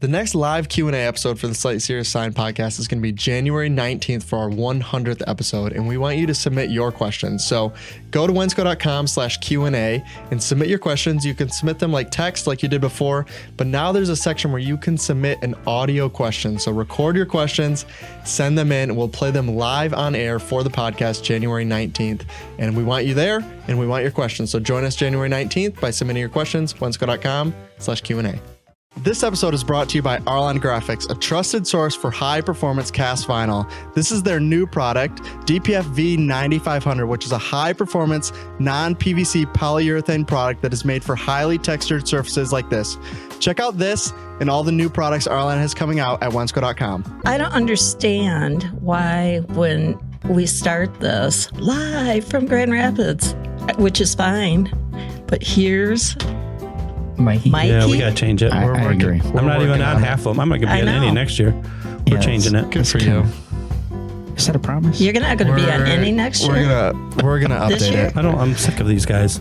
The next live Q&A episode for the Slightly Serious Sign podcast is going to be January 19th for our 100th episode, and we want you to submit your questions. So go to wensco.com/Q&A and submit your questions. You can submit them like text like you did before, but now there's a section where you can submit an audio question. So record your questions, send them in, and we'll play them live on air for the podcast January 19th. And we want you there, and we want your questions. So join us January 19th by submitting your questions, wensco.com/Q&A. This episode is brought to you by Arlon Graphics, a trusted source for high-performance cast vinyl. This is their new product, DPF-V 9500, which is a high-performance, non-PVC polyurethane product that is made for highly textured surfaces like this. Check out this and all the new products Arlon has coming out at Wensco.com. I don't understand why when we start this live from Grand Rapids, which is fine, but here's Mikey. Yeah, we got to change it. I agree. I'm not even on half of them. I'm not going to be on any next year. We're changing it. Good for you. Is that a promise? You're not going to be on any next year? We're gonna update it. I'm sick of these guys.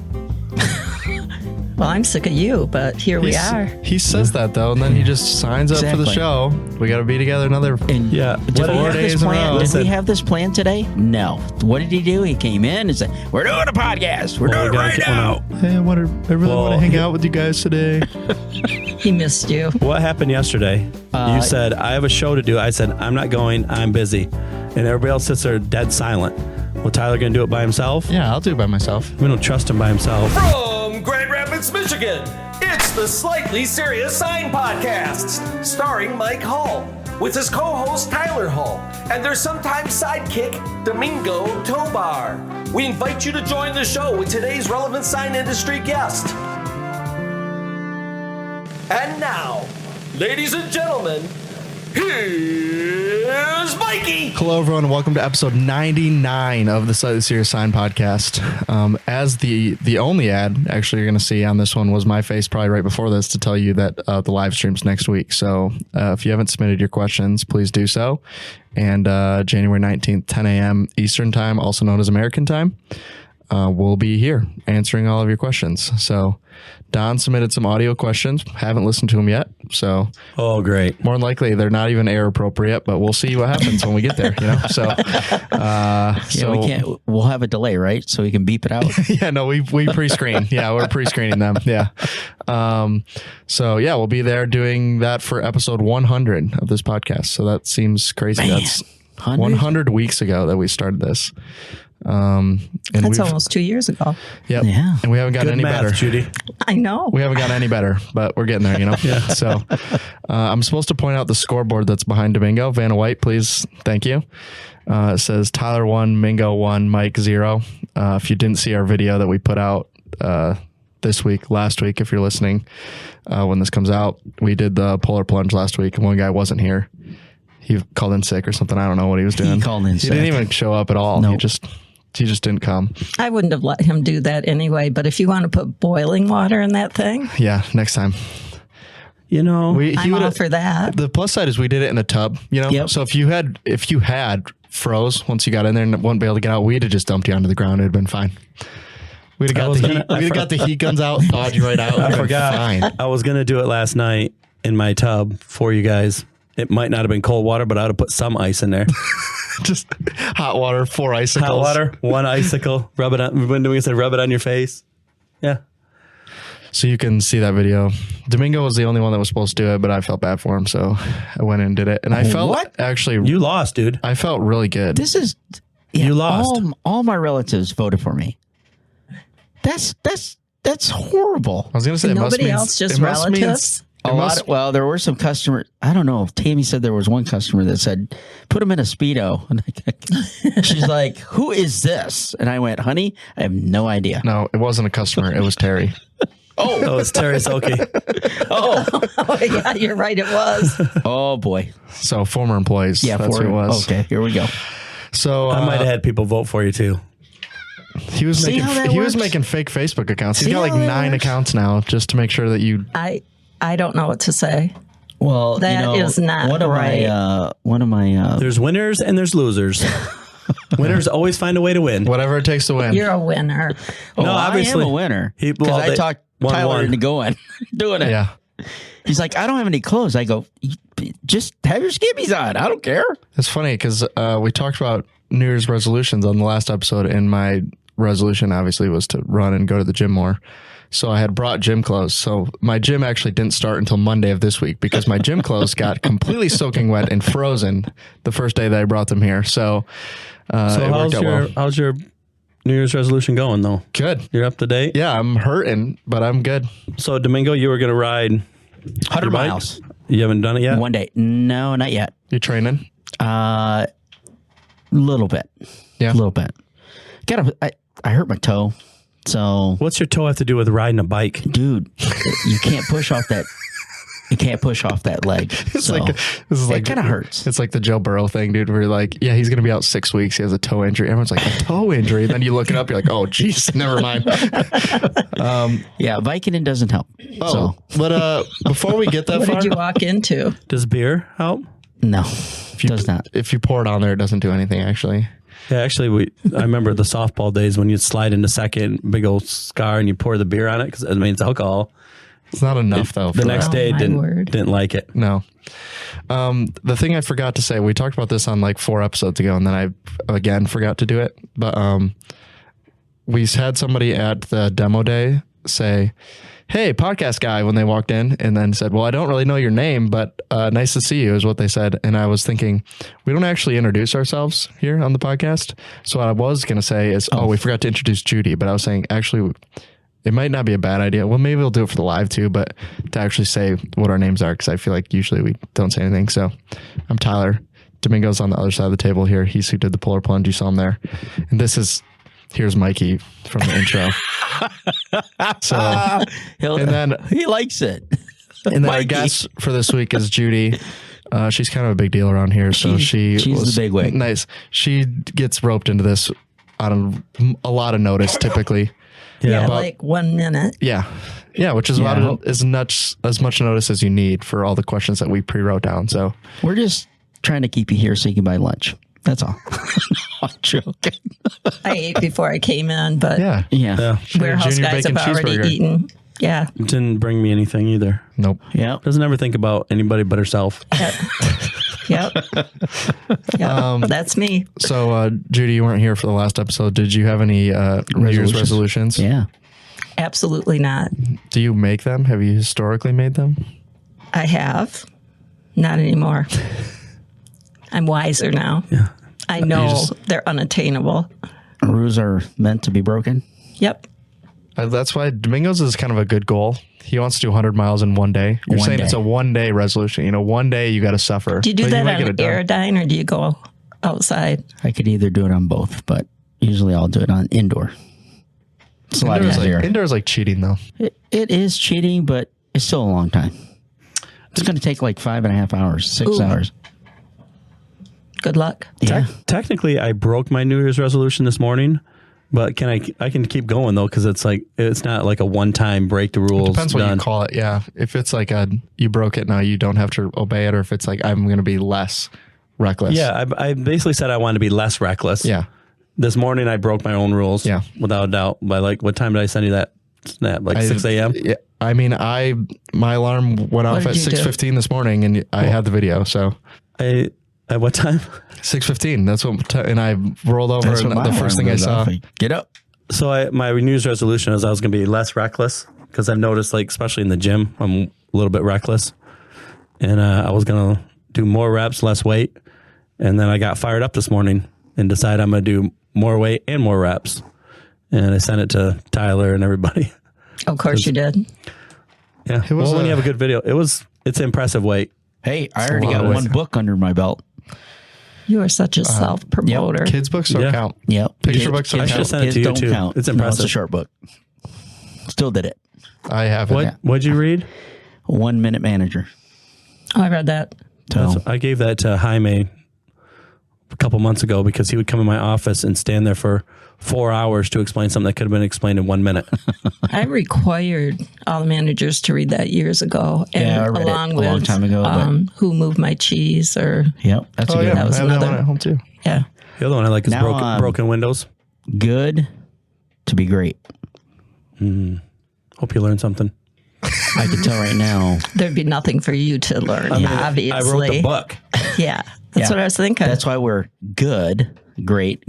Well, I'm sick of you, but here we are. He says that though, and then he just signs up for the show. We got to be together another 4 days in a row. Did we have this plan today? No. What did he do? He came in and said, "We're doing a podcast. We're doing it right now." Hey, I really want to hang out with you guys today. He missed you. What happened yesterday? You said, "I have a show to do." I said, "I'm not going. I'm busy," and everybody else sits there dead silent. Well, Tyler going to do it by himself? Yeah, I'll do it by myself. We don't trust him by himself. From Grand Rapids, Michigan, it's the Slightly Serious Sign Podcast, starring Mike Hall, with his co-host Tyler Hall, and their sometime sidekick, Domingo Tobar. We invite you to join the show with today's relevant sign industry guest. And now, ladies and gentlemen, here's Mikey. Hello, everyone, and welcome to episode 99 of the Slightly Serious Sign Podcast. As the only ad actually you're going to see on this one was my face probably right before this to tell you that the live stream's next week. So if you haven't submitted your questions, please do so. And January 19th, 10 a.m. Eastern Time, also known as American Time, we'll be here answering all of your questions. So Don submitted some audio questions. Haven't listened to them yet. So, great. More than likely, they're not even air appropriate, but we'll see what happens when we get there. So, we can't. We'll have a delay, right? So we can beep it out. Yeah, no, we pre-screen. Yeah, we're pre-screening them. Yeah. We'll be there doing that for episode 100 of this podcast. So that seems crazy. Man, that's 100 weeks ago that we started this. And that's almost 2 years ago. Yep. Yeah. And we haven't gotten any better. Judy. I know. We haven't gotten any better, but we're getting there, Yeah. So I'm supposed to point out the scoreboard that's behind Domingo. Vanna White, please. Thank you. It says Tyler 1, Mingo 1, Mike 0. If you didn't see our video that we put out last week, if you're listening, when this comes out, we did the polar plunge last week, and one guy wasn't here. He called in sick or something. I don't know what he was doing. He called in sick. He didn't even show up at all. Nope. He just didn't come. I wouldn't have let him do that anyway, but if you want to put boiling water in that thing. Yeah, next time. I'm all for that. The plus side is we did it in a tub, Yep. So if you had froze once you got in there and wouldn't be able to get out, we'd have just dumped you onto the ground. It'd have been fine. We'd have got the heat guns out, thawed you right out. I forgot. Fine. I was going to do it last night in my tub for you guys. It might not have been cold water, but I would have put some ice in there. Just hot water, 4 icicles. Hot water, 1 icicle. Rub it on. When we said rub it on your face. Yeah. So you can see that video. Domingo was the only one that was supposed to do it, but I felt bad for him, so I went in and did it. And I felt actually you lost, dude. I felt really good. You lost. All my relatives voted for me. That's horrible. I was going to say nobody else, just relatives. Well, there were some customers. I don't know. Tammy said there was one customer that said, "Put him in a Speedo." And she's like, "Who is this?" And I went, "Honey, I have no idea." No, it wasn't a customer. It was Terry. Oh, it's Terry Soki. Oh, yeah, you're right. It was. Oh boy. So former employees. Yeah, that's who it was. Okay, here we go. So I might have had people vote for you too. He was making fake Facebook accounts. He's got like 9 accounts now just to make sure that you. I don't know what to say. Well, that is not right. One of my. There's winners and there's losers. Winners always find a way to win. Whatever it takes to win. You're a winner. No, obviously I am a winner because I talked Tyler into doing it. Yeah. He's like, I don't have any clothes. I go, just have your skivvies on. I don't care. It's funny because we talked about New Year's resolutions on the last episode, and my resolution obviously was to run and go to the gym more. So I had brought gym clothes. So my gym actually didn't start until Monday of this week because my gym clothes got completely soaking wet and frozen the first day that I brought them here. So it worked out well. How's your New Year's resolution going though? Good. You're up to date? Yeah, I'm hurting, but I'm good. So Domingo, you were going to ride 100 miles. You haven't done it yet? One day. No, not yet. You training? Little bit. Yeah. A little bit. I hurt my toe. So, What's your toe have to do with riding a bike? dude, you can't push off that. You can't push off that leg. It's so, this is like it kind of hurts. It's like the Joe Burrow thing, dude, where you're like, yeah, he's going to be out 6 weeks. He has a toe injury. Everyone's like, a toe injury. Then you look it up. You're like, oh, geez, never mind. Yeah, Vicodin doesn't help. Oh, but before we get that What far, did you walk into? Does beer help? No, does not. if you pour it on there, it doesn't do anything, actually. Yeah, actually, I remember the softball days when you'd slide into second, big old scar, and you pour the beer on it because it means alcohol. It's not enough, though. The next day, my word. didn't like it. No. The thing I forgot to say, we talked about this on like 4 episodes ago, and then I again forgot to do it. But we had somebody at the demo day say, hey, podcast guy, when they walked in, and then said, well, I don't really know your name, but nice to see you is what they said. And I was thinking, we don't actually introduce ourselves here on the podcast. So what I was going to say is, we forgot to introduce Judy, but I was saying, actually, it might not be a bad idea. Well, maybe we'll do it for the live too, but to actually say what our names are, because I feel like usually we don't say anything. So I'm Tyler. Domingo's on the other side of the table here. He's who did the polar plunge. You saw him there. And here's Mikey from the intro. So, and then he likes it. And then our guest for this week is Judy. She's kind of a big deal around here. So she's the big wig. Nice. She gets roped into this on a lot of notice typically. Yeah, About- like 1 minute. Yeah. Yeah, which is as much notice as you need for all the questions that we pre-wrote down. So We're just trying to keep you here so you can buy lunch. That's all. No, I'm joking. I ate before I came in, but yeah. Yeah. warehouse Junior guys have bacon already cheeseburger. eaten. Yeah. Didn't bring me anything either. Nope. Yeah. Doesn't ever think about anybody but herself. Yep. That's me. So Judy, you weren't here for the last episode. Did you have any New Year's resolutions? Yeah. Absolutely not. Do you make them? Have you historically made them? I have. Not anymore. I'm wiser now. Yeah. I know they're unattainable. Rules are meant to be broken. Yep. That's why Domingo's is kind of a good goal. He wants to do 100 miles in one day. You're One saying day. it's a 1 day resolution. You know, 1 day you got to suffer. Do you do But that might on get it done. Aerodyne or do you go outside? I could either do it on both, but usually I'll do it on indoor. It's a lot easier. Indoor is like cheating, though. It is cheating, but it's still a long time. It's going to take like 5.5 hours, 6 Ooh. hours. Good luck. Yeah. Technically, I broke my New Year's resolution this morning, but I can keep going though because it's not like a one-time break the rules. Depends what done. you call it. Yeah. If it's like you broke it now, you don't have to obey it, or if it's like I'm going to be less reckless. Yeah, I basically said I wanted to be less reckless. Yeah. This morning I broke my own rules. Yeah. Without a doubt. By what time did I send you that snap? 6 a.m. Yeah. I mean, my alarm went off did at you do? 6:15 this morning, and I had the video. So At what time? 6:15. That's what. And I rolled over, That's and what my the first alarm thing I goes saw. off. Get up. So my New Year's resolution is I was going to be less reckless because I've noticed, especially in the gym, I'm a little bit reckless, and I was going to do more reps, less weight, and then I got fired up this morning and decided I'm going to do more weight and more reps, and I sent it to Tyler and everybody. Of course you did. Yeah, It was when you have a good video, it's impressive weight. Hey, I already lot got of one weight. book under my belt. You are such a self-promoter. Kids books don't Yeah. count. Yep. Picture books don't I should have count. sent it to you don't too. count. It's No, impressive. it's a short book. Still did it. I haven't. What? What'd you read? 1 Minute Manager. Oh, I read that. So I gave that to Jaime a couple months ago because he would come in my office and stand there for 4 hours to explain something that could have been explained in 1 minute. I required all the managers to read that years ago. And Yeah, I read it along a with long time ago, but- Who Moved My Cheese or yep, that's a Oh good yeah, That was I have that another- one at home too. yeah. The other one I like is Now, broken Windows. good to be great. Hope you learned something. I can tell right now. There'd be nothing for you to learn, obviously. I wrote the book. Yeah, that's what I was thinking. That's why we're good, great.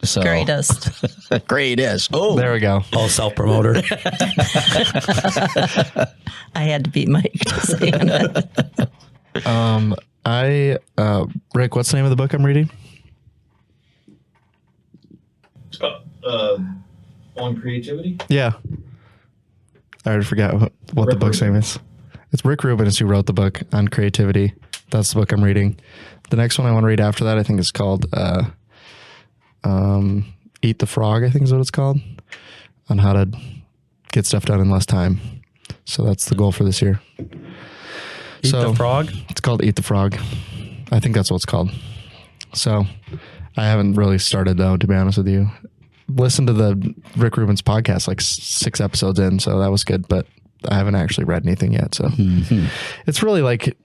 So Greatest. greatest. Oh, There we go. All self-promoter. I had to beat Mike to say it. Rick, what's the name of the book I'm reading? On creativity? Yeah. I already forgot what the book's name is. It's Rick Rubin is who wrote the book on creativity. That's the book I'm reading. The next one I want to read after that, I think is called Eat the Frog, I think is what it's called, on how to get stuff done in less time. So that's the goal for this year. Eat the Frog? It's called Eat the Frog. I think that's what it's called. So I haven't really started, though, to be honest with you. Listened to the Rick Rubin's podcast like 6 episodes in, so that was good, but I haven't actually read anything yet. So it's really like,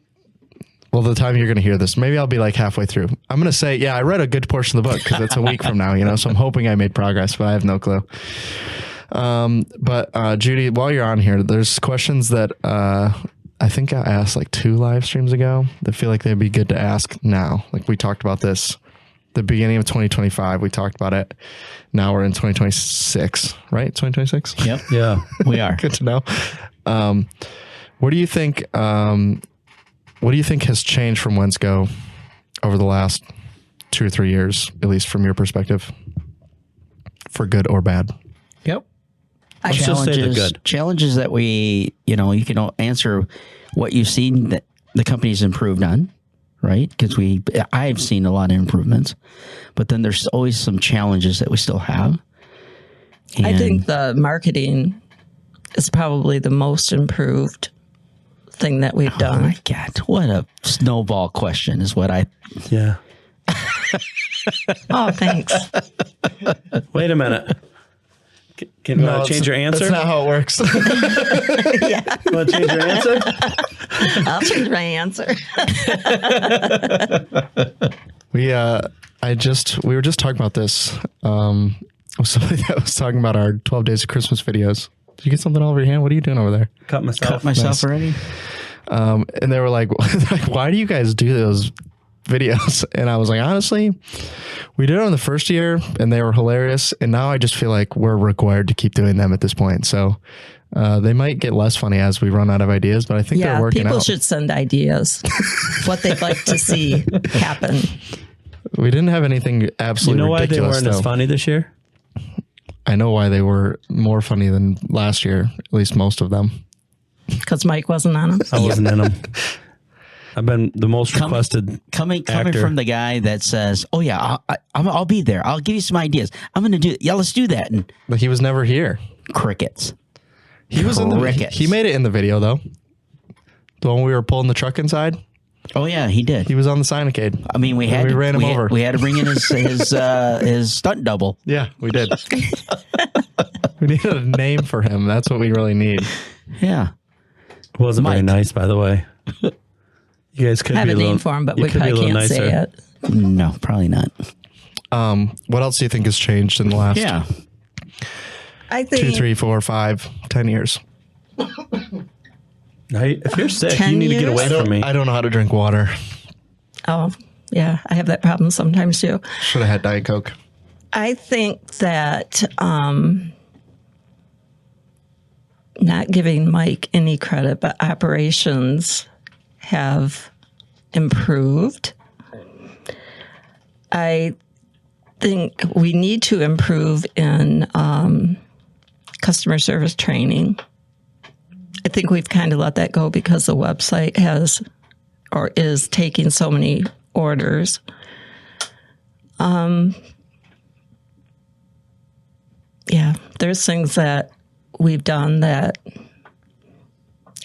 well, the time you're going to hear this, maybe I'll be like halfway through. I'm going to say, yeah, I read a good portion of the book because it's a week from now, so I'm hoping I made progress, but I have no clue. But Judy, while you're on here, there's questions that I think I asked like 2 live streams ago that feel like they'd be good to ask now. Like we talked about this the beginning of 2025. We talked about it. Now we're in 2026, right? 2026? Yep. Yeah. We are. Good to know. What do you think? What do you think has changed from Wensco over the last 2 or 3 years, at least from your perspective, for good or bad? Yep. Let's just say the good. Challenges that we, you can answer what you've seen that the company's improved on, right? Because I've seen a lot of improvements, but then there's always some challenges that we still have. I think the marketing is probably the most improved thing that we've done. Oh my God, what a snowball question is what I... Yeah. Oh, thanks. Wait a minute. Can you change your answer? That's not how it works. Yeah, You want to change your answer? I'll change my answer. We were just talking about this. With somebody that was talking about our 12 Days of Christmas videos. Did you get something all over your hand? What are you doing over there? Cut myself. Nice. already. And they were like, why do you guys do those videos? And I was like, honestly, we did it on the first year and they were hilarious. And now I just feel like we're required to keep doing them at this point. So they might get less funny as we run out of ideas, but I think they're working out. People should send ideas, what they'd like to see happen. We didn't have anything absolutely ridiculous. You know why they weren't as funny this year? I know why they were more funny than last year, at least most of them. Because Mike wasn't on them. I wasn't in them. I've been the most requested coming actor. from the guy that says, "Oh yeah, I'll be there. I'll give you some ideas. I'm going to do it. Yeah, let's do that." And But he was never here. crickets. He was Crickets. He made it in the video though. The one we were pulling the truck inside. Oh yeah, he did. He was on the Signacade. I mean, we ran him over. We had to bring in his stunt double. Yeah, we did. We needed a name for him. That's what we really need. Yeah. It wasn't very Mike. nice, by the way. You guys could I have be a a little, name for him, but you we could be a probably little can't say nicer. it. No, probably not. What else do you think has changed in the last Yeah. I think 2, 3, 4, 5, 10 years? Now, if you're sick, 10 you need to get years? away from me. I don't know how to drink water. Oh, yeah, I have that problem sometimes too. Should have had Diet Coke. I think that not giving Mike any credit, but operations have improved. I think we need to improve in customer service training. I think we've kind of let that go because the website has or is taking so many orders. Yeah, there's things that we've done that,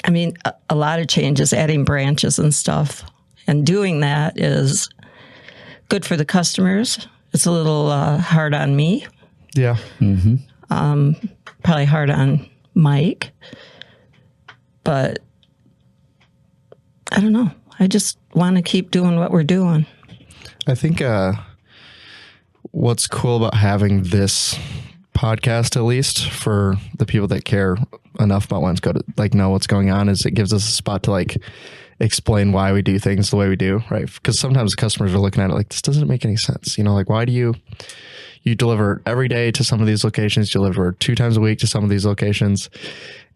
I mean, a lot of changes, adding branches and stuff. And doing that is good for the customers. It's a little hard on me, Yeah. probably hard on Mike. But I don't know. I just want to keep doing what we're doing. I think what's cool about having this podcast, at least for the people that care enough about Wensco to like know what's going on is it gives us a spot to like explain why we do things the way we do, right? Because sometimes customers are looking at it like, this doesn't make any sense. Like, why do you deliver every day to some of these locations, you deliver 2 times a week to some of these locations.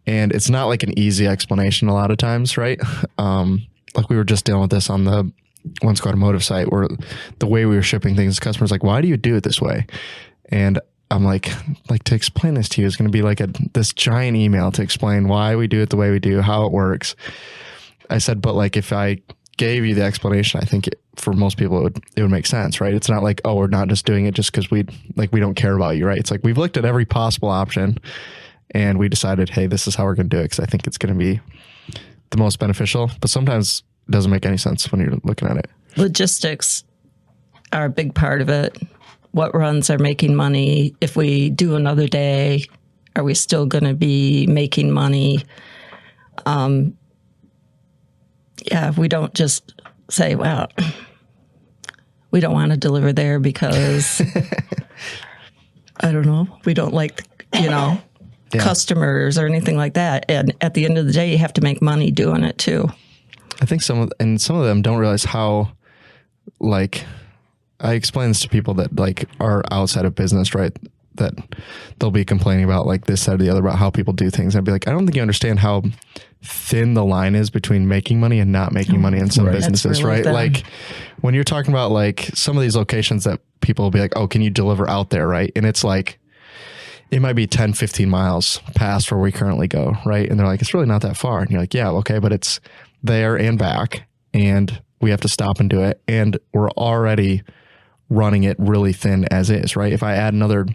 And it's not like an easy explanation a lot of times, right? Like we were just dealing with this on the Wensco Automotive site where the way we were shipping things, customers like, why do you do it this way? And I'm like to explain this to you is going to be like this giant email to explain why we do it the way we do, how it works. I said, but like if I gave you the explanation, I think for most people it would make sense, right? It's not like, oh, we're not just doing it just because we don't care about you, right? It's like we've looked at every possible option and we decided, hey, this is how we're going to do it because I think it's going to be the most beneficial. But sometimes it doesn't make any sense when you're looking at it. Logistics are a big part of it. What runs are making money? If we do another day, are we still going to be making money? We don't just say, well, we don't want to deliver there because, I don't know, we don't like, customers or anything like that. And at the end of the day, you have to make money doing it too. I think some of them don't realize how, like, I explain this to people that like are outside of business, right? That they'll be complaining about like this, that, or the other about how people do things. And I'd be like, I don't think you understand how thin the line is between making money and not making money in some businesses, really right? Thin. Like when you're talking about like some of these locations that people will be like, oh, can you deliver out there, right? And it's like, it might be 10, 15 miles past where we currently go, right? And they're like, it's really not that far. And you're like, yeah, okay, but it's there and back. And we have to stop and do it. And we're already running it really thin as is, right? If I add another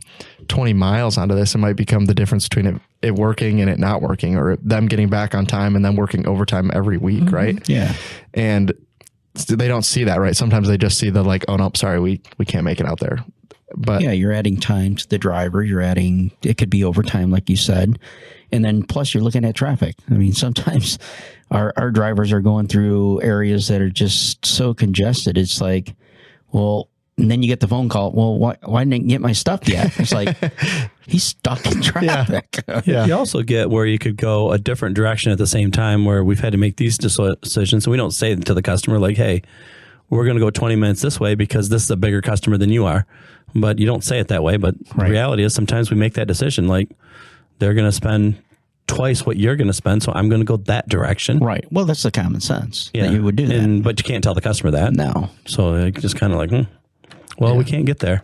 20 miles onto this, it might become the difference between it working and it not working, or them getting back on time and then working overtime every week, right? Yeah. And they don't see that, right? Sometimes they just see the like, oh no, sorry, we can't make it out there. But yeah, you're adding time to the driver. It could be overtime, like you said. And then plus you're looking at traffic. I mean, sometimes our drivers are going through areas that are just so congested. It's like, well, and then you get the phone call. Well, why didn't I get my stuff yet? It's like, he's stuck in traffic. Yeah. You also get where you could go a different direction at the same time where we've had to make these decisions. And we don't say to the customer like, hey, we're going to go 20 minutes this way because this is a bigger customer than you are. But you don't say it that way. But the reality is sometimes we make that decision. Like they're going to spend twice what you're going to spend. So I'm going to go that direction. Right. Well, that's the common sense that you would do that. But you can't tell the customer that. No. So just kind of like, well, we can't get there.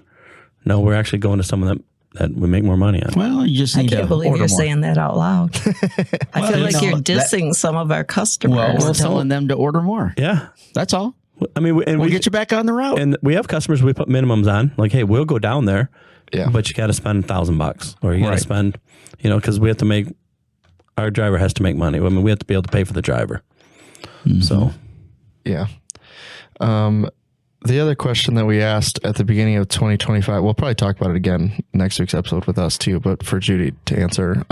No, we're actually going to someone that we make more money on. Well, you just need to order more. I can't believe you're saying that out loud. I feel like you're dissing some of our customers. Well, we're telling them to order more. Yeah. That's all. I mean, we'll get you back on the route. And we have customers we put minimums on. Like, hey, we'll go down there, but you got to spend $1,000 or you got to spend, because we have to make, our driver has to make money. I mean, we have to be able to pay for the driver. Mm-hmm. So. Yeah. The other question that we asked at the beginning of 2025, we'll probably talk about it again next week's episode with us too, but for Judy to answer,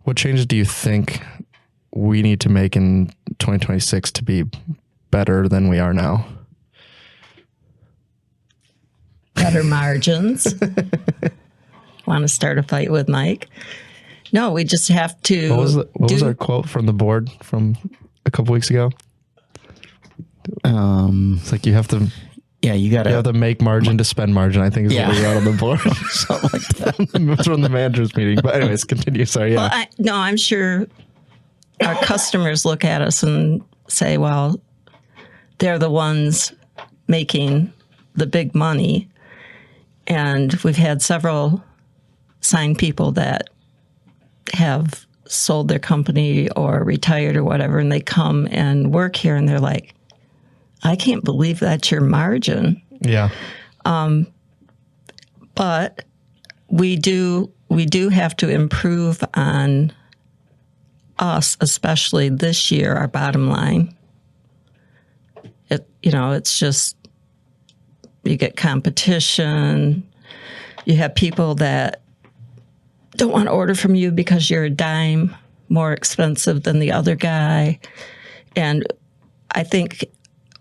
what changes do you think we need to make in 2026 to be better than we are now? Better margins. Want to start a fight with Mike? No, we just have to. What was our quote from the board from a couple weeks ago? It's like you have to. Yeah, you have to make margin to spend margin, I think is what we wrote on the board. Something like that. From the manager's meeting. But anyways, continue. Sorry. Yeah. Well, I'm sure our customers look at us and say, well, they're the ones making the big money. And we've had several sign people that have sold their company or retired or whatever, and they come and work here and they're like, I can't believe that's your margin. Yeah. But we do have to improve on us, especially this year, our bottom line. It's just, you get competition. You have people that don't want to order from you because you're a dime more expensive than the other guy. And I think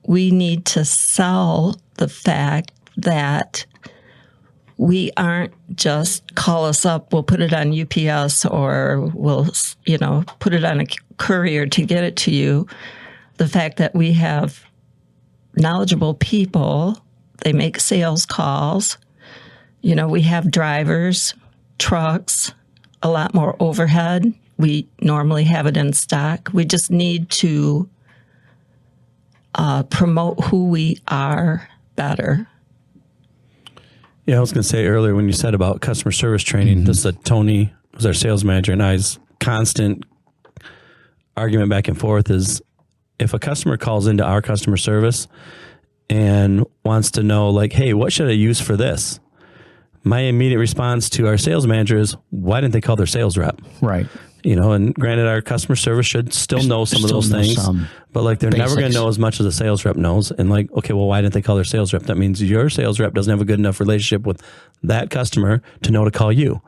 we need to sell the fact that we aren't just call us up, we'll put it on UPS or we'll, put it on a courier to get it to you. The fact that we have knowledgeable people, they make sales calls, we have drivers, trucks, a lot more overhead. We normally have it in stock. We just need to promote who we are better. Yeah, I was going to say earlier when you said about customer service training, this is Tony, who's our sales manager, and I's constant argument back and forth is if a customer calls into our customer service and wants to know, like, hey, what should I use for this? My immediate response to our sales manager is, why didn't they call their sales rep? Right. And granted, our customer service should still know some of those things, but like they're never going to know as much as a sales rep knows. And like, okay, well, why didn't they call their sales rep? That means your sales rep doesn't have a good enough relationship with that customer to know to call you.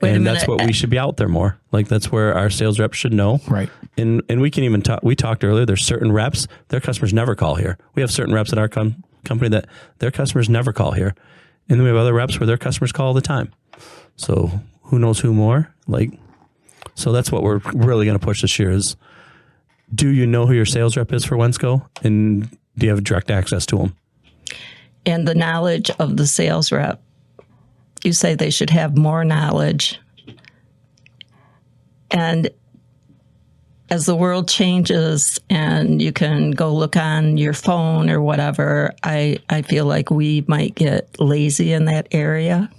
And that's what we should be out there more. Like that's where our sales reps should know. Right. And we can even talk, we talked earlier, there's certain reps, their customers never call here. We have certain reps at our company that their customers never call here. And then we have other reps where their customers call all the time. So who knows who more? So that's what we're really going to push this year is, do you know who your sales rep is for Wensco? And do you have direct access to them? And the knowledge of the sales rep. You say they should have more knowledge. And as the world changes and you can go look on your phone or whatever, I feel like we might get lazy in that area.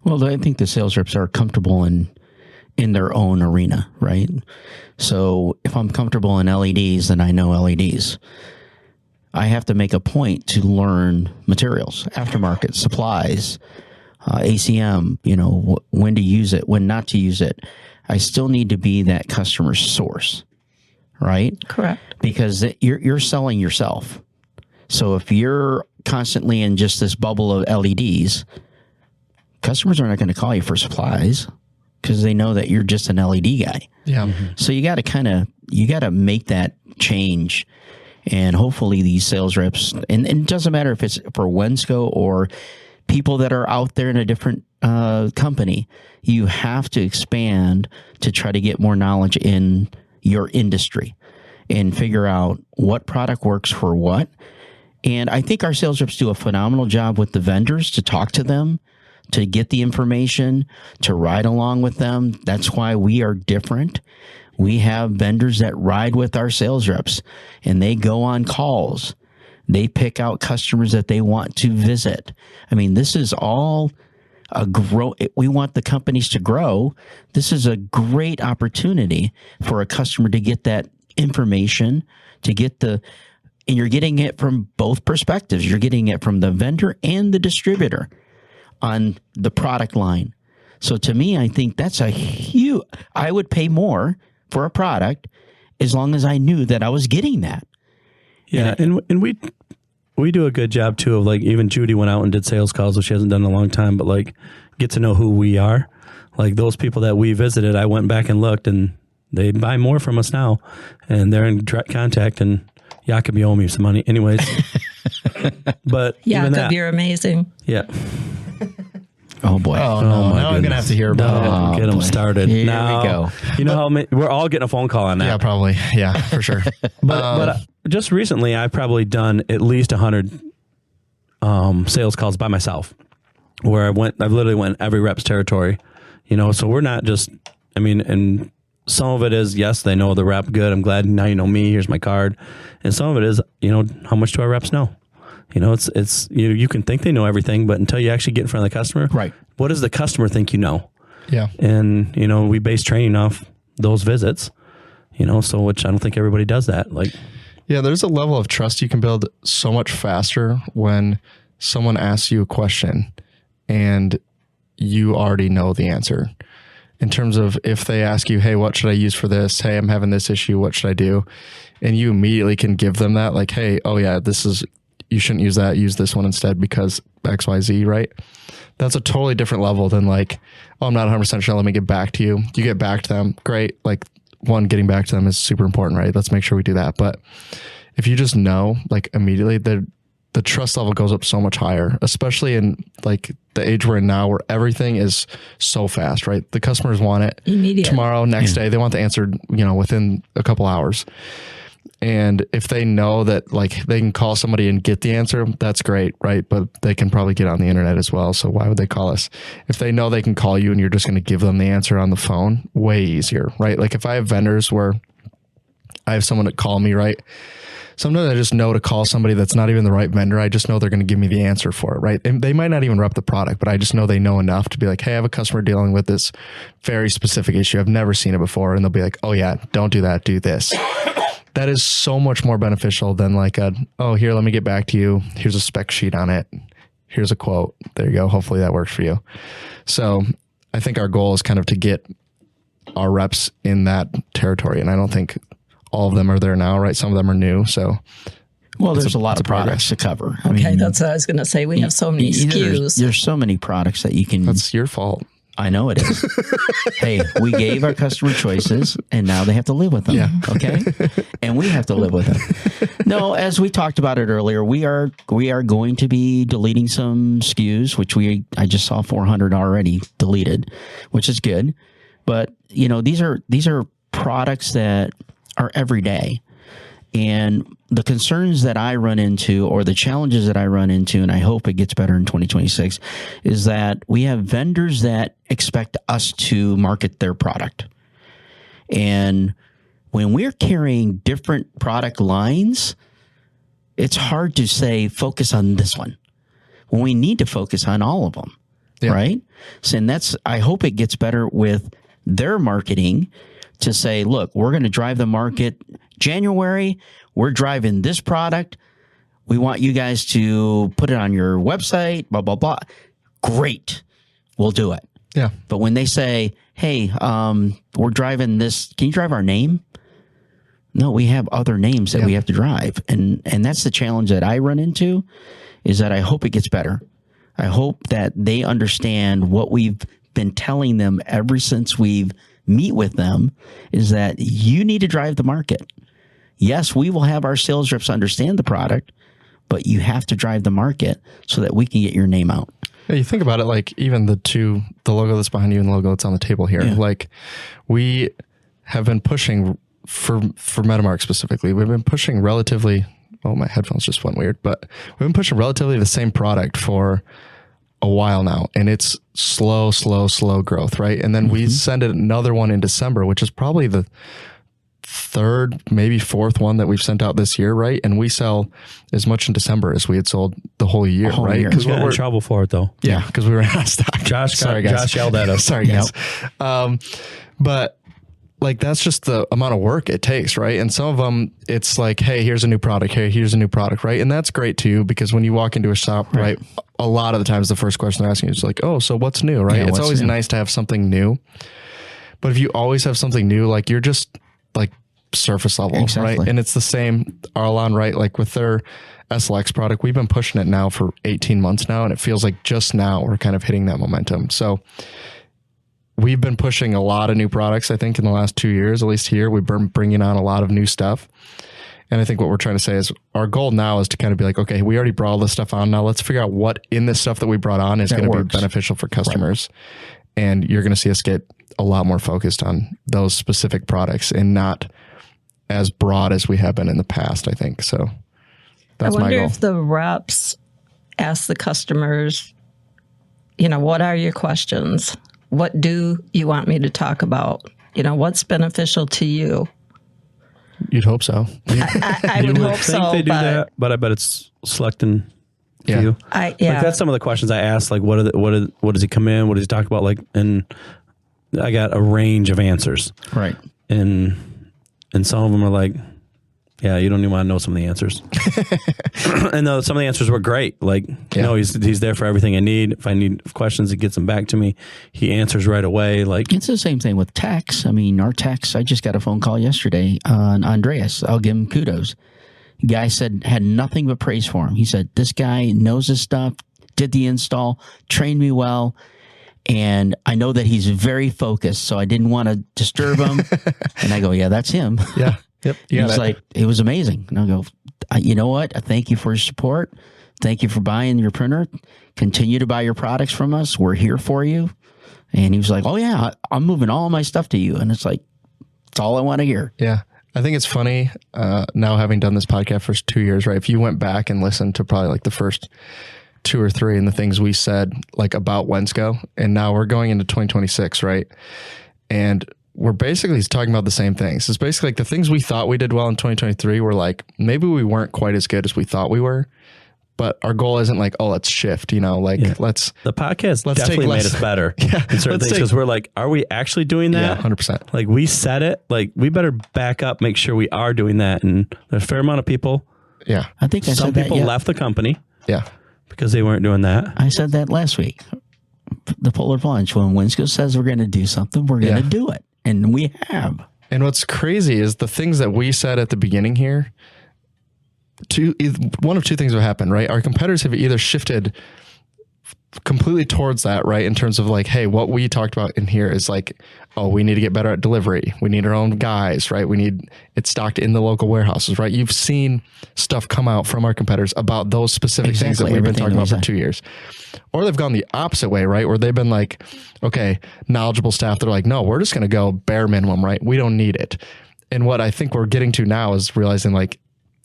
Well, I think the sales reps are comfortable in their own arena, right? So if I'm comfortable in LEDs, then I know LEDs. I have to make a point to learn materials, aftermarket, supplies, ACM, when to use it, when not to use it. I still need to be that customer source, right? Correct. Because you're selling yourself. So if you're constantly in just this bubble of LEDs, customers are not going to call you for supplies because they know that you're just an LED guy. Yeah. So you got to make that change. And hopefully these sales reps, and it doesn't matter if it's for Wensco or people that are out there in a different company, you have to expand to try to get more knowledge in your industry and figure out what product works for what. And I think our sales reps do a phenomenal job with the vendors to talk to them, to get the information, to ride along with them. That's why we are different. We have vendors that ride with our sales reps and they go on calls. They pick out customers that they want to visit. I mean, this is all we want the companies to grow. This is a great opportunity for a customer to get that information, and you're getting it from both perspectives. You're getting it from the vendor and the distributor on the product line. So to me, I think that's I would pay more for a product as long as I knew that I was getting that. Yeah. And we do a good job too of like, even Judy went out and did sales calls, which she hasn't done in a long time, but like get to know who we are. Like those people that we visited, I went back and looked and they buy more from us now and they're in direct contact, and Jakob, you owe me some money anyways. But Jakob, you're amazing. Yeah. Oh boy! Oh no! Now I'm gonna have to hear about it. Get them started. Here now, we go. You know how we're all getting a phone call on that. Yeah, probably. Yeah, for sure. But just recently, I've probably done at least 100 sales calls by myself, where I've literally went every rep's territory. So we're not just. And some of it is, yes, they know the rep good. I'm glad now you know me. Here's my card. And some of it is, how much do our reps know? It's you can think they know everything, but until you actually get in front of the customer, right? What does the customer think you know? Yeah. And we base training off those visits, so which I don't think everybody does that. Yeah, there's a level of trust you can build so much faster when someone asks you a question and you already know the answer. In terms of if they ask you, hey, what should I use for this? Hey, I'm having this issue. What should I do? And you immediately can give them that, like, hey, oh yeah, you shouldn't use that. Use this one instead because X, Y, Z, right? That's a totally different level than like, oh, I'm not 100% sure. Let me get back to you. You get back to them. Great. Like getting back to them is super important, right? Let's make sure we do that. But if you just know, like immediately, the trust level goes up so much higher, especially in like the age we're in now where everything is so fast, right? The customers want it immediate. Tomorrow, next day. They want the answer, within a couple hours. And if they know that like they can call somebody and get the answer, that's great, right? But they can probably get on the internet as well. So why would they call us? If they know they can call you and you're just going to give them the answer on the phone, way easier, right? Like if I have vendors where I have someone to call me, right? Sometimes I just know to call somebody that's not even the right vendor. I just know they're going to give me the answer for it, right? And they might not even rep the product, but I just know they know enough to be like, hey, I have a customer dealing with this very specific issue. I've never seen it before. And they'll be like, oh yeah, don't do that. Do this. That is so much more beneficial than like here, let me get back to you. Here's a spec sheet on it. Here's a quote. There you go. Hopefully that works for you. So I think our goal is kind of to get our reps in that territory. And I don't think all of them are there now, right? Some of them are new. So, well, there's a lot of products to cover. I Okay, mean, that's what I was going to say. We have so many SKUs. There's so many products that you can. That's your fault. I know it is. Hey, we gave our customer choices, and now they have to live with them. Yeah. Okay, and we have to live with them. No, as we talked about it earlier, we are going to be deleting some SKUs, which I just saw 400 already deleted, which is good. But these are products that are every day. And the concerns that I run into, or the challenges that I run into, and I hope it gets better in 2026, is that we have vendors that expect us to market their product. And when we're carrying different product lines, it's hard to say, focus on this one, when we need to focus on all of them, right? So, and I hope it gets better with their marketing to say, look, we're going to drive the market January. We're driving this product. We want you guys to put it on your website, blah, blah, blah. Great. We'll do it. Yeah. But when they say, hey, we're driving this, can you drive our name? No, we have other names that we have to drive. And that's the challenge that I run into, is that I hope it gets better. I hope that they understand what we've been telling them ever since we've meet with them, is that you need to drive the market. Yes, we will have our sales reps understand the product, but you have to drive the market so that we can get your name out. Yeah, you think about it, like even the logo that's behind you and the logo that's on the table here, like we have been pushing for Metamark specifically. We've been pushing relatively, my headphones just went weird, but we've been pushing relatively the same product for a while now, and it's slow growth, right? And then we send it another one in December, which is probably the third, maybe fourth one that we've sent out this year, right? And we sell as much in December as we had sold the whole year, right? Because we're in trouble for it, though. Yeah, because we were out of stock. Josh yelled at us. Sorry, guys. But like that's just the amount of work it takes, right? And some of them, it's like, hey, here's a new product. Hey, here's a new product, right? And that's great too, because when you walk into a shop, right, a lot of the times the first question they're asking is like, oh, so what's new, right? It's always nice to have something new. But if you always have something new, like you're just like surface level, right? And it's the same, Arlon, right? Like with their SLX product, we've been pushing it now for 18 months now, and it feels like just now we're kind of hitting that momentum. So we've been pushing a lot of new products, I think, in the last 2 years, at least here. We've been bringing on a lot of new stuff. And I think what we're trying to say is our goal now is to kind of be like, okay, we already brought all this stuff on. Now let's figure out what in this stuff that we brought on is going to be beneficial for customers. Right. And you're going to see us get a lot more focused on those specific products and not as broad as we have been in the past, I think. So that's my goal. I wonder if the reps ask the customers, what are your questions? What do you want me to talk about? What's beneficial to you? You'd hope so. I would hope so. They do that, but I bet it's selecting you. Like that's some of the questions I asked. Like, what does he come in? What does he talk about? Like, and I got a range of answers. Right. And some of them are like, yeah, you don't even want to know some of the answers. And some of the answers were great. Like, he's there for everything I need. If I need questions, he gets them back to me. He answers right away. Like, it's the same thing with techs. I mean, our techs, I just got a phone call yesterday on Andreas. I'll give him kudos. Guy had nothing but praise for him. He said, this guy knows his stuff, did the install, trained me well. And I know that he's very focused, so I didn't want to disturb him. And I go, yeah, that's him. Yeah. Yep. He's like, it was amazing. And I go, you know what? I thank you for your support. thank you for buying your printer. Continue to buy your products from us. We're here for you. And he was like, oh, yeah, I'm moving all my stuff to you. And it's like, it's all I want to hear. Yeah. I think it's funny now having done this podcast for 2 years, right? If you went back and listened to probably like the first 2 or 3 and the things we said like about Wensco, and now we're going into 2026, right? And we're basically talking about the same things. It's basically like the things we thought we did well in 2023 were like, maybe we weren't quite as good as we thought we were, but our goal isn't like, oh, let's shift, you know, like the podcast definitely made us better in certain things, because we're like, are we actually doing that? Yeah, 100%. Like we said it, like we better back up, make sure we are doing that. And there's a fair amount of people. Yeah. I think I some said that, people left the company. Yeah. Because they weren't doing that. I said that last week. The polar plunge. When Wensco says we're going to do something, we're going to do it. And we have. And what's crazy is the things that we said at the beginning here, one of two things have happened, right? Our competitors have either shifted completely towards that, right? In terms of like, hey, what we talked about in here is like, oh, we need to get better at delivery. We need our own guys, right? We need it stocked in the local warehouses, right? You've seen stuff come out from our competitors about those specific things that we've been talking about for 2 years. Or they've gone the opposite way, right? Where they've been like, okay, knowledgeable staff, they're like, no, we're just going to go bare minimum, right? We don't need it. And what I think we're getting to now is realizing like,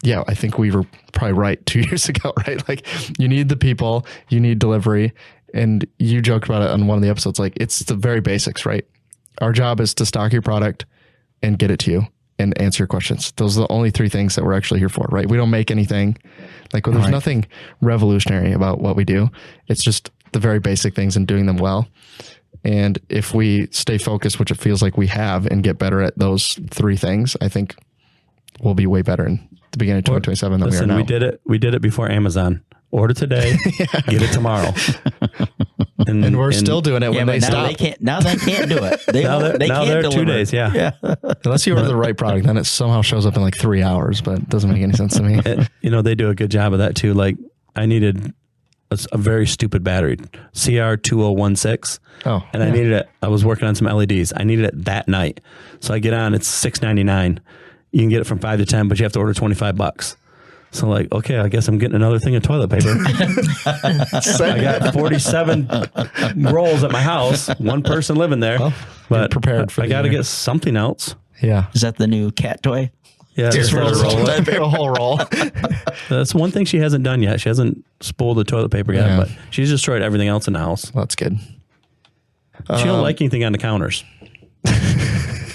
yeah, I think we were probably right 2 years ago, right? Like you need the people, you need delivery. And you joked about it on one of the episodes. Like it's the very basics, right? Our job is to stock your product and get it to you and answer your questions. Those are the only 3 things that we're actually here for, right? We don't make anything. Like there's nothing revolutionary about what we do. It's just the very basic things and doing them well. And if we stay focused, which it feels like we have, and get better at those 3 things, I think we'll be way better in the beginning of 2027 than we are now. We did it before Amazon. Order today, get it tomorrow. And we're still doing it when they stop. Now they can't do it. They can't deliver. 2 days, yeah. Unless you order the right product, then it somehow shows up in like 3 hours, but it doesn't make any sense to me. They do a good job of that too. Like I needed a very stupid battery, CR2016. Oh, and I needed it. I was working on some LEDs. I needed it that night. So I get on, it's $6.99. You can get it from 5 to 10, but you have to order $25. So like, okay, I guess I'm getting another thing of toilet paper. I got 47 rolls at my house, one person living there, but prepared for I got to get something else. Yeah. Is that the new cat toy? Yeah. Just roll a whole roll. That's one thing she hasn't done yet. She hasn't spooled the toilet paper yet, but she's destroyed everything else in the house. Well, that's good. She don't like anything on the counters.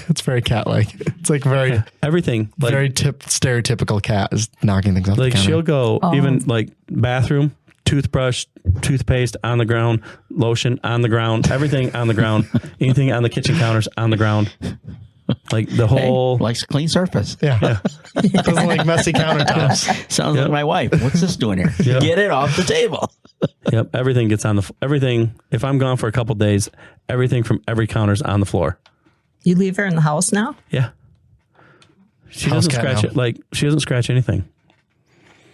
It's very cat-like. It's like very everything, like, very stereotypical cat is knocking things off the like counter. she'll go even like bathroom, toothbrush, toothpaste on the ground, lotion on the ground, everything on the ground, anything on the kitchen counters on the ground. Like the whole likes a clean surface. Yeah. Doesn't like messy countertops. Sounds like my wife. What's this doing here? Get it off the table. Yep. Everything gets on everything. If I'm gone for a couple days, everything from every counter's on the floor. You leave her in the house now? Yeah. She doesn't scratch it. Like she doesn't scratch anything.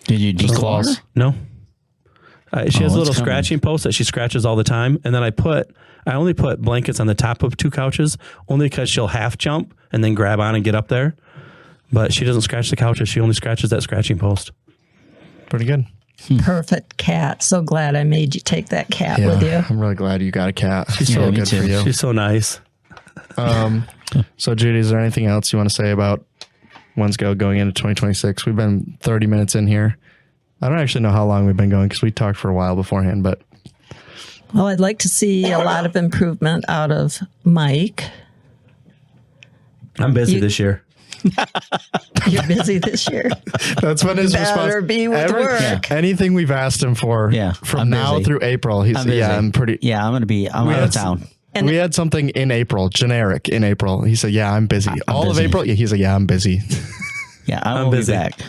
Did you declaw her? No. She has a little scratching post that she scratches all the time. And then I only put blankets on the top of 2 couches only because she'll half jump and then grab on and get up there. But she doesn't scratch the couches. She only scratches that scratching post. Pretty good. Perfect cat. So glad I made you take that cat with you. I'm really glad you got a cat. She's so good for you. She's so nice. So Judy, is there anything else you want to say about Wensco going into 2026? We've been 30 minutes in here. I don't actually know how long we've been going because we talked for a while beforehand, but. Well, I'd like to see a lot of improvement out of Mike. I'm busy this year. You're busy this year. That's been his response. Better be with work. Anything we've asked him for from now through April, he's I'm out of town. And we had something in April, generic in April. He said, yeah, I'm busy. All busy. Of April? Yeah, he's like, yeah, I'm busy. Yeah, I'm busy. Back.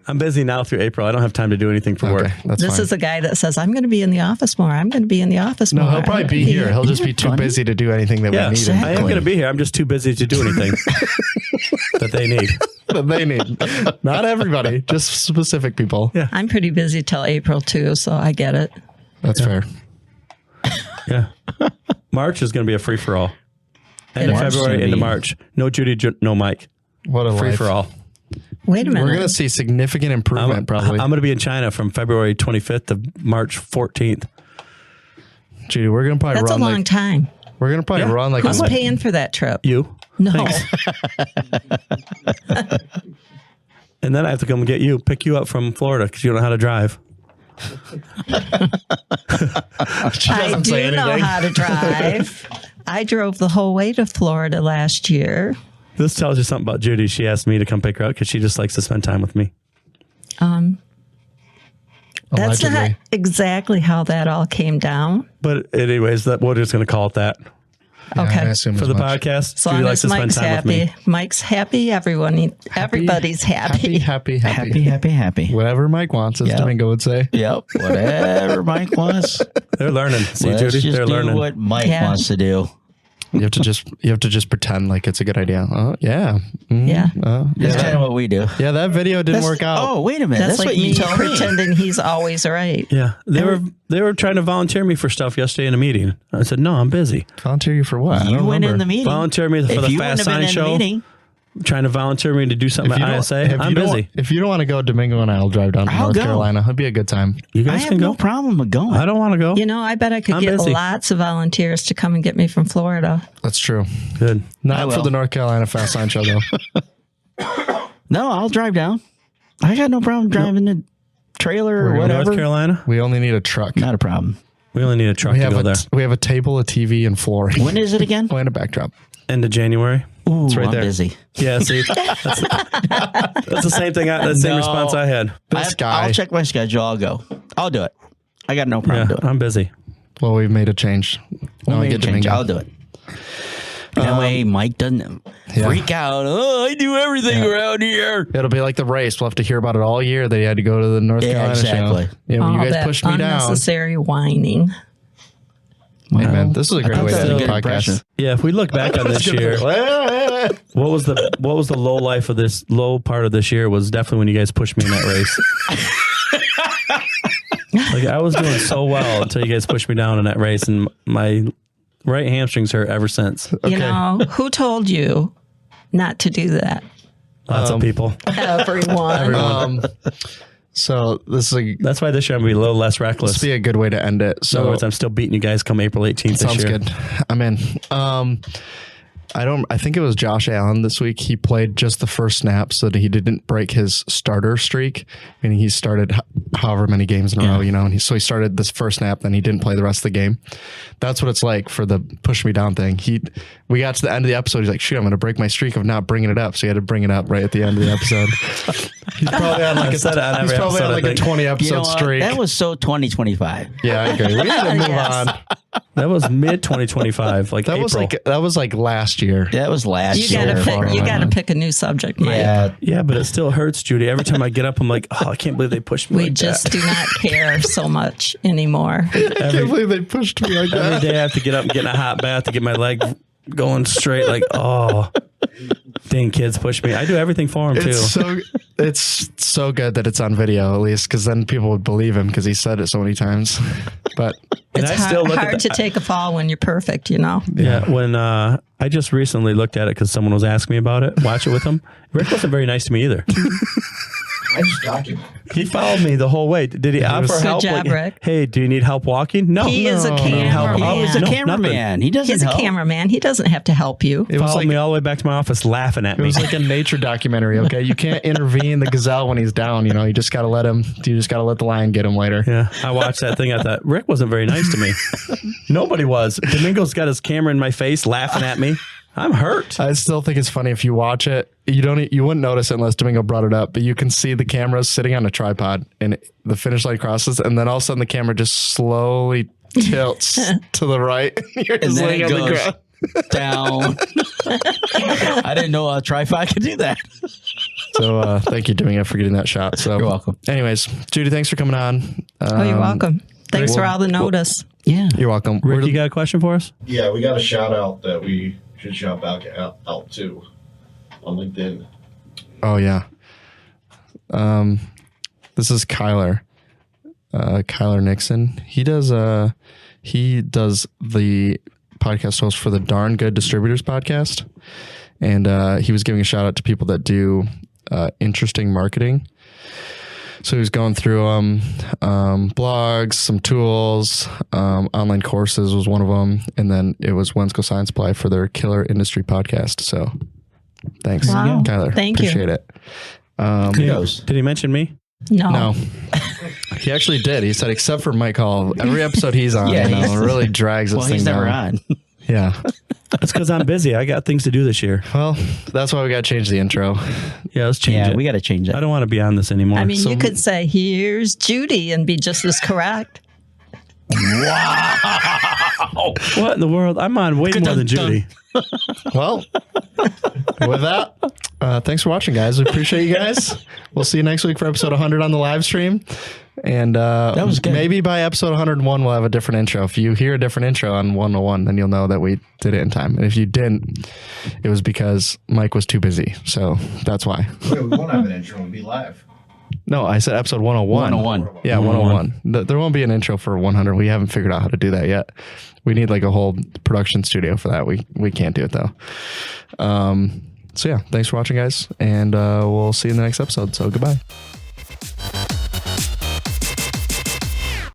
I'm busy now through April. I don't have time to do anything for work. This is a guy that says, I'm going to be in the office more. I'm going to be in the office more. No, he'll probably be here. He'll just be too busy to do anything that we need. Exactly. I am going to be here. I'm just too busy to do anything that they need. That they need. Not everybody, just specific people. Yeah. I'm pretty busy till April too, so I get it. That's fair. Yeah. March is going to be a free-for-all. End of February into March. No Judy, no Mike. What a free-for-all. Wait a minute. We're going to see significant improvement, probably. I'm going to be in China from February 25th to March 14th. Judy, we're going to probably That's run a long time. We're going to probably run like Who's paying for that trip? You. No. And then I have to come get you, pick you up from Florida because you don't know how to drive. I do know how to drive. I drove the whole way to Florida last year. This tells you something about Judy. She asked me to come pick her up because she just likes to spend time with me. That's not exactly how that all came down. But anyways, we're just going to call it that. Okay. I assume For as the much. podcast, As Judy long likes as to spend Mike's time with me. happy. Mike's happy. Everybody's happy. Happy. Happy. Whatever Mike wants, as Yep. Domingo would say. Yep. Whatever Mike wants. They're learning. See, Let's Judy, just they're do learning. what Mike Yeah. wants to do. You have to just pretend like it's a good idea. Oh, yeah. Yeah. That's kind of what we do. Yeah, that video didn't work out. Oh, wait a minute. That's That's, like what you me tell me. pretending he's always right. Yeah, they were trying to volunteer me for stuff yesterday in a meeting. I said, no, I'm busy. Volunteer you for what? I You don't went in remember. the meeting. Volunteer me for If the you Fast wouldn't have Sign been in the Show. meeting, Trying to volunteer me to do something at ISA. I'm busy. If you don't want to go, Domingo and I'll drive down to I'll North go. Carolina. It'd be a good time. You I guys have can no go. problem with going. I don't want to go. You know, I bet I could I'm get busy. lots of volunteers to come and get me from Florida. That's true. Good. Not will. for the North Carolina Fast Sign Show, though. No, I'll drive down. I got no problem driving the trailer or We're going to whatever. North Carolina. We only need a truck. Not a problem. We only need a truck We to have go there. we have a table, a TV, and flooring. When is it again? And a backdrop. End of January. Ooh, right I'm there. busy. Yeah, see, that's the same thing. That's the same No. response I had. This guy. I'll check my schedule. I'll go. I'll do it. I got no Yeah, problem doing it. I'm busy. Well, we've made a change. We'll Now we make a get change. Domingo. I'll do it. That way Mike doesn't freak out. Oh, I do everything around here. It'll be like the race. We'll have to hear about it all year. They had to go to the North Yeah, Carolina exactly. show. Yeah, when you All guys that pushed me down. unnecessary whining. Hey, man, this is a great thought way that to was do a a good impression. podcast. Yeah, if we look back on this year, what was the low life of this low part of this year was definitely when you guys pushed me in that race. Like I was doing so well until you guys pushed me down in that race, and my right hamstrings hurt ever since. You know, who told you not to do that? Lots of people. Everyone. So this is That's why this year I'm gonna be a little less reckless. be a good way to end it. In other So words, I'm still beating you guys come April 18th this sounds year. good. I'm in. I think it was Josh Allen this week. He played just the first snap so that he didn't break his starter streak. Meaning he started however many games in a row, you know, and so he started this first snap, then he didn't play the rest of the game. That's what it's like for the push me down thing. We got to the end of the episode. He's like, shoot, I'm going to break my streak of not bringing it up. So he had to bring it up right at the end of the episode. He's probably on like I've said it on every he's probably episode, on I like a think. 20 episode You know what? streak. That was so 2025. Yeah, I agree. We need to move Yes. on. That was mid 2025, like That April. was like last year. That was last You year. gotta pick a new subject, Mike. Yeah. Yeah, but it still hurts, Judy. Every time I get up, I'm like, oh, I can't believe they pushed me. We like just that. do not care so much anymore. I can't believe they pushed me like Every that. day I have to get up and get in a hot bath to get my leg going straight. Like, oh, dang, kids push me. I do everything for them too. It's so good that it's on video, at least, because then people would believe him because he said it so many times. But And It's I still look hard at to take a fall when you're perfect, you know? Yeah, when I just recently looked at it because someone was asking me about it, watch it with him. Rick wasn't very nice to me either. I just document. He followed me the whole way. Did he offer Good help? job, Rick. Hey, do you need help walking? No. He is a help. cameraman. Oh, he's a No, cameraman. He doesn't He's a help. cameraman. He doesn't have to help you. it was Followed like me all the way back to my office laughing at it me. was like a nature documentary. Okay, you can't intervene the gazelle when he's down. You know, you just got to let him. You just got to let the lion get him later. Yeah, I watched that thing. I thought Rick wasn't very nice to me. Nobody was. Domingo's got his camera in my face, laughing at me. I'm hurt. I still think it's funny if you watch it. You wouldn't notice it unless Domingo brought it up. But you can see the camera sitting on a tripod, and the finish line crosses, and then all of a sudden the camera just slowly tilts to the right. You're And just then laying it on the goes ground. down. I didn't know a tripod could do that. So thank you, Domingo, for getting that shot. So You're welcome. Anyways, Judy, thanks for coming on. Oh, you're welcome. Thanks for all the notice. Yeah. You're welcome. Rick, you got a question for us? Yeah, we got a shout out that we should shout back out to on LinkedIn. Oh yeah. This is Kyler. Kyler Nixon. He does the podcast host for the Darn Good Distributors podcast. And he was giving a shout out to people that do interesting marketing. So he was going through blogs, some tools, online courses was one of them, and then it was Wensco Sign Supply for their Killer Industry podcast. So thanks, Wow. Tyler. Thank you. Appreciate it. Kudos. Did he mention me? No. He actually did. He said, except for Mike Hall, every episode he's on, Yeah, it really drags this Well, thing he's never down. on. Yeah. That's because I'm busy. I got things to do this year. Well, that's why we got to change the intro. Yeah, let's change Yeah, it. we got to change I it. don't want to be on this anymore. I mean, you could say, here's Judy and be just as correct. what in the world? I'm on way more than Judy. Well, with that, thanks for watching, guys. We appreciate you guys. We'll see you next week for episode 100 on the live stream. And That was good. maybe by episode 101, we'll have a different intro. If you hear a different intro on 101, then you'll know that we did it in time. And if you didn't, it was because Mike was too busy. So that's why. Wait, we won't have an intro. We'll be live. No, I said episode 101. 101. Yeah, 101. There won't be an intro for 100. We haven't figured out how to do that yet. We need like a whole production studio for that. We can't do it though. So yeah, thanks for watching, guys. And we'll see you in the next episode. So goodbye.